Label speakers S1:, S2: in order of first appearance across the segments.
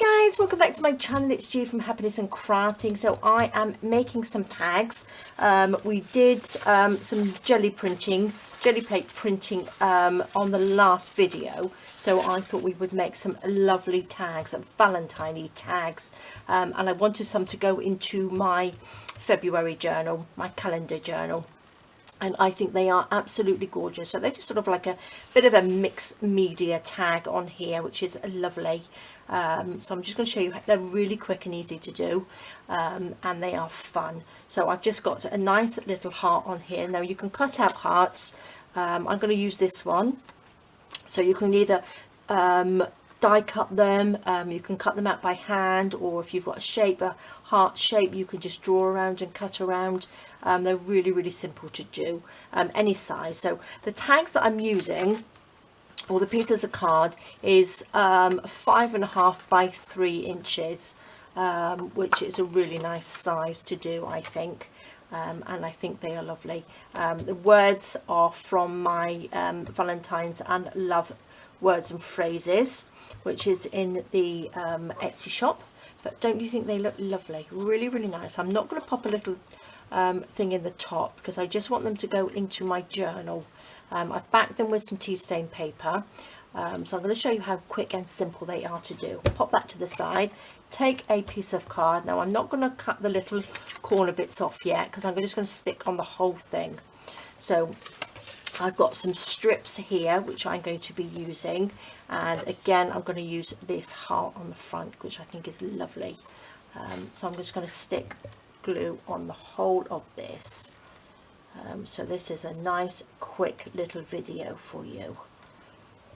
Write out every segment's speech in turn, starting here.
S1: Hi guys, welcome back to my channel. It's G from Happiness and Crafting. So I am making some tags. We did some jelly plate printing on the last video. So I thought we would make some lovely tags, Valentine tags. And I wanted some to go into my February journal, my calendar journal. And I think they are absolutely gorgeous. So they're just sort of like a bit of a mixed media tag on here, which is lovely. So I'm just going to show you, they're really quick and easy to do, and they are fun. So I've just got a nice little heart on here. Now you can cut out hearts. I'm going to use this one. So you can either die cut them, you can cut them out by hand, or if you've got a shape, a heart shape, you can just draw around and cut around. They're really simple to do, any size. So the tags that I'm using, or the pieces of card, is 5.5 by 3 inches, which is a really nice size to do, I think. And I think they are lovely. The words are from my Valentine's and Love Words and Phrases, which is in the Etsy shop. But don't you think they look lovely? Really nice. I'm not going to pop a little thing in the top because I just want them to go into my journal. I've backed them with some tea stain paper, so I'm going to show you how quick and simple they are to do. Pop that to the side, take a piece of card. Now I'm not going to cut the little corner bits off yet because I'm just going to stick on the whole thing. So I've got some strips here which I'm going to be using, and again I'm going to use this heart on the front, which I think is lovely. So I'm just going to stick glue on the whole of this. So this is a nice quick little video for you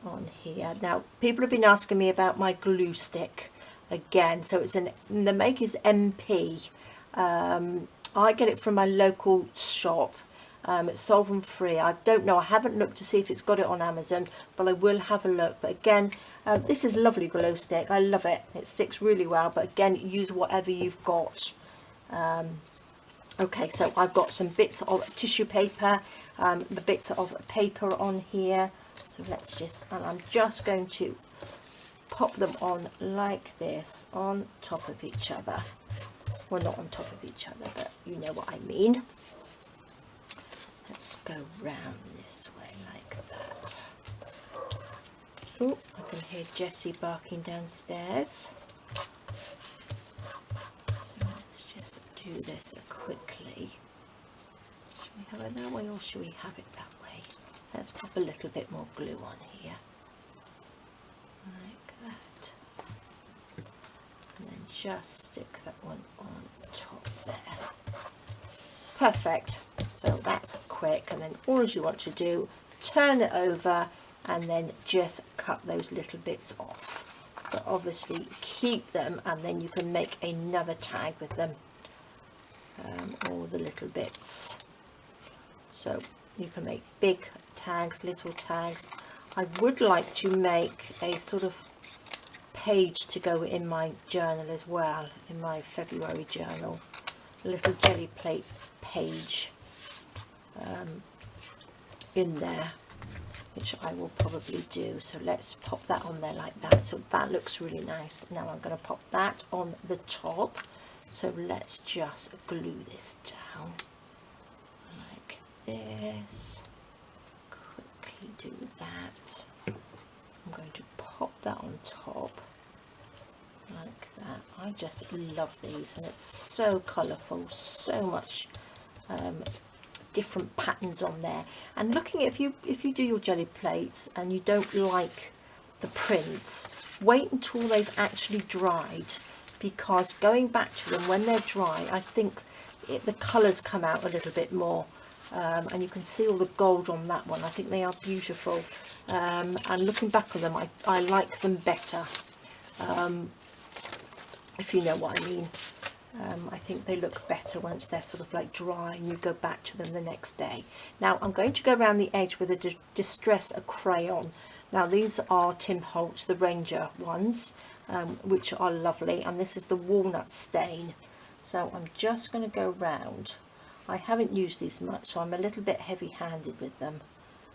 S1: on here. Now people have been asking me about my glue stick again. So it's the make is MP. I get it from my local shop. It's solvent free. I don't know, I haven't looked to see if it's got it on Amazon, but I will have a look. But again, this is lovely glue stick. I love it. It sticks really well, but again, use whatever you've got. Okay, so I've got some bits of tissue paper, the bits of paper on here. So let's just, and I'm just going to pop them on like this on top of each other. Well, not on top of each other, but you know what I mean. Let's go round this way like that. Oh, I can hear Jessie barking downstairs. Do this quickly. Should we have it that way or should we have it that way? Let's pop a little bit more glue on here like that, and then just stick that one on top there. Perfect. So that's quick, and then all you want to do, turn it over and then just cut those little bits off, but obviously keep them, and then you can make another tag with them. All the little bits, so you can make big tags, little tags. I would like to make a sort of page to go in my journal as well, in my February journal, a little jelly plate page in there, which I will probably do. So let's pop that on there like that. So that looks really nice. Now I'm going to pop that on the top. So let's just glue this down like this. Quickly do that. I'm going to pop that on top like that. I just love these, and it's so colourful, so much different patterns on there. And looking at, if you do your jelly plates and you don't like the prints, wait until they've actually dried. Because going back to them when they're dry, I think the colours come out a little bit more, and you can see all the gold on that one. I think they are beautiful, and looking back on them, I like them better, if you know what I mean. I think they look better once they're sort of like dry and you go back to them the next day. Now I'm going to go around the edge with a Distress crayon. Now these are Tim Holtz, the Ranger ones, which are lovely, and this is the walnut stain. So I'm just going to go round. I haven't used these much, so I'm a little bit heavy-handed with them,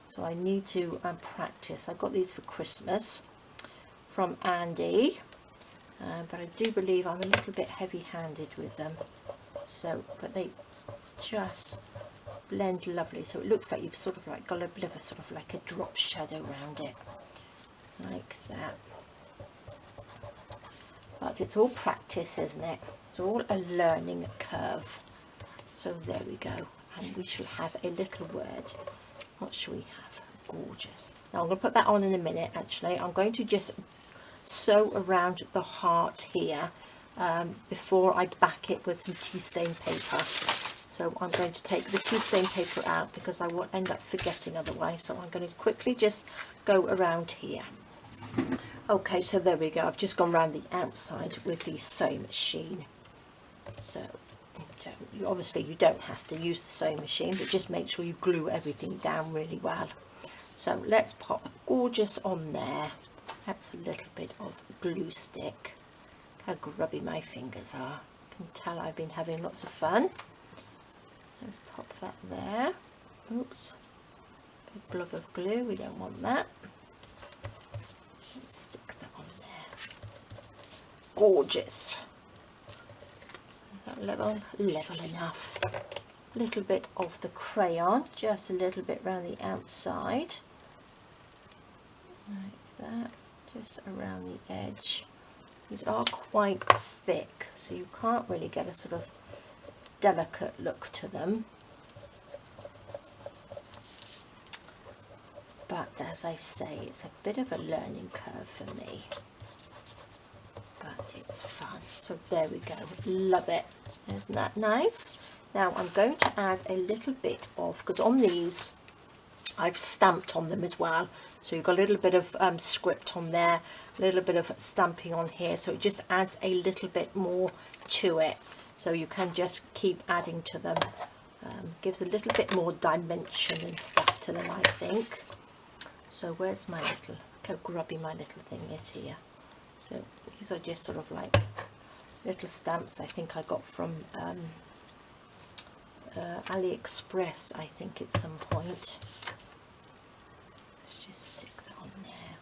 S1: so I need to practice. I got these for Christmas from Andy, but I do believe I'm a little bit heavy-handed with them. So, but they just blend lovely. So it looks like you've sort of like got a bit of a sort of like a drop shadow around it, like that. But it's all practice, isn't it? It's all a learning curve. So there we go. And we shall have a little word. What shall we have? Gorgeous. Now I'm going to put that on in a minute. Actually, I'm going to just sew around the heart here before I back it with some tea stain paper. So I'm going to take the tea stain paper out because I won't end up forgetting otherwise. So I'm going to quickly just go around here. Okay, so there we go. I've just gone around the outside with the sewing machine. So obviously you don't have to use the sewing machine, but just make sure you glue everything down really well. So let's pop Gorgeous on there. That's a little bit of glue stick. How grubby my fingers are. You can tell I've been having lots of fun. Let's pop that there. Oops. Big blob of glue, we don't want that. Let's stick that on there. Gorgeous. Is that level? Level enough. A little bit of the crayon, just a little bit around the outside. Like that. Just around the edge. These are quite thick, so you can't really get a sort of delicate look to them. But as I say, it's a bit of a learning curve for me. But it's fun. So there we go. Love it. Isn't that nice? Now I'm going to add a little bit of, because on these I've stamped on them as well. So you've got a little bit of script on there, a little bit of stamping on here. So it just adds a little bit more to it. So you can just keep adding to them. Gives a little bit more dimension and stuff to them, I think. So where's my little, look how grubby my little thing is here. So these are just sort of like little stamps I think I got from AliExpress, I think, at some point. Let's just stick that on there.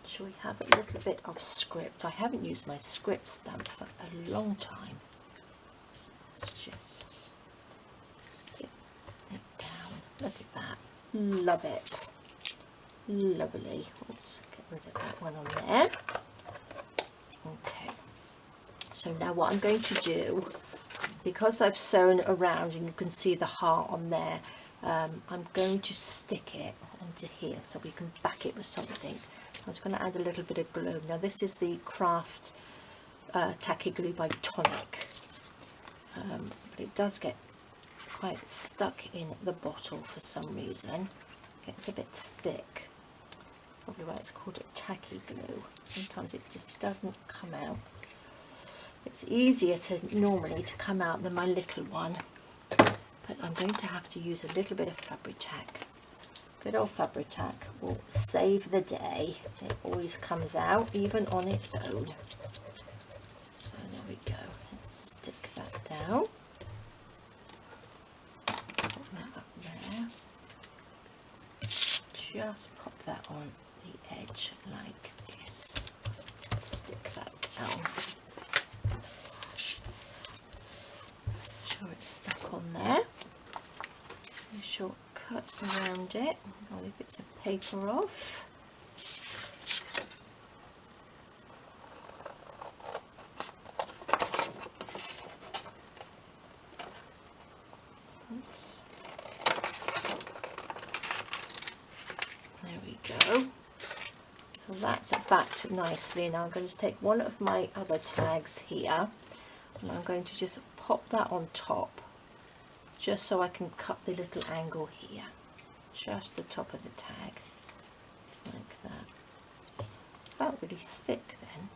S1: Shall we have a little bit of script? I haven't used my script stamp for a long time. Let's just stick it down. Look at that. Love it. Lovely. Oops, get rid of that one on there. Okay. So now what I'm going to do, because I've sewn around and you can see the heart on there, I'm going to stick it onto here so we can back it with something. I'm just going to add a little bit of glue. Now this is the Craft Tacky Glue by Tonic, but it does get quite stuck in the bottle for some reason. It gets a bit thick. Probably why it's called a tacky glue. Sometimes it just doesn't come out. It's easier normally to come out than my little one, but I'm going to have to use a little bit of Fabri-Tac. Good old Fabri-Tac will save the day. It always comes out even on its own. So there we go. Let's stick that down. Put that up there. Just pop that on the edge like this. Stick that down. Sure it's stuck on there. A short cut around it. All the bits of paper off. Oops. There we go. So that's backed nicely. Now I'm going to take one of my other tags here and I'm going to just pop that on top, just so I can cut the little angle here, just the top of the tag, like that. Felt really thick then.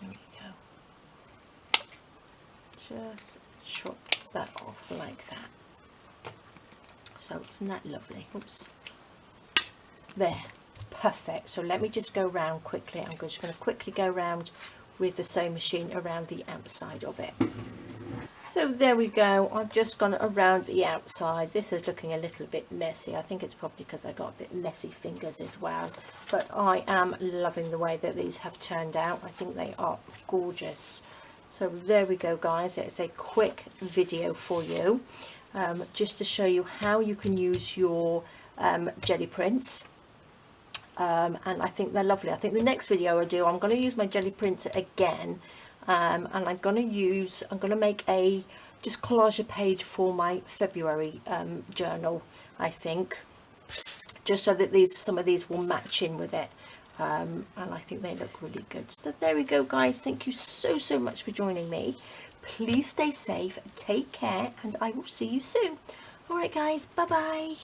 S1: There we go. Just chop that off like that. So isn't that lovely? Oops. There. Perfect. So let me just go round quickly. I'm just going to quickly go round with the sewing machine around the outside of it. So there we go. I've just gone around the outside. This is looking a little bit messy. I think it's probably because I got a bit messy fingers as well. But I am loving the way that these have turned out. I think they are gorgeous. So there we go, guys. It's a quick video for you, just to show you how you can use your jelly prints. And I think they're lovely. I think the next video I do, I'm going to use my jelly printer again. And I'm going to make a just collage a page for my February journal, I think, just so that some of these will match in with it. And I think they look really good. So there we go, guys. Thank you so much for joining me. Please stay safe, take care, and I will see you soon. All right, guys, bye bye.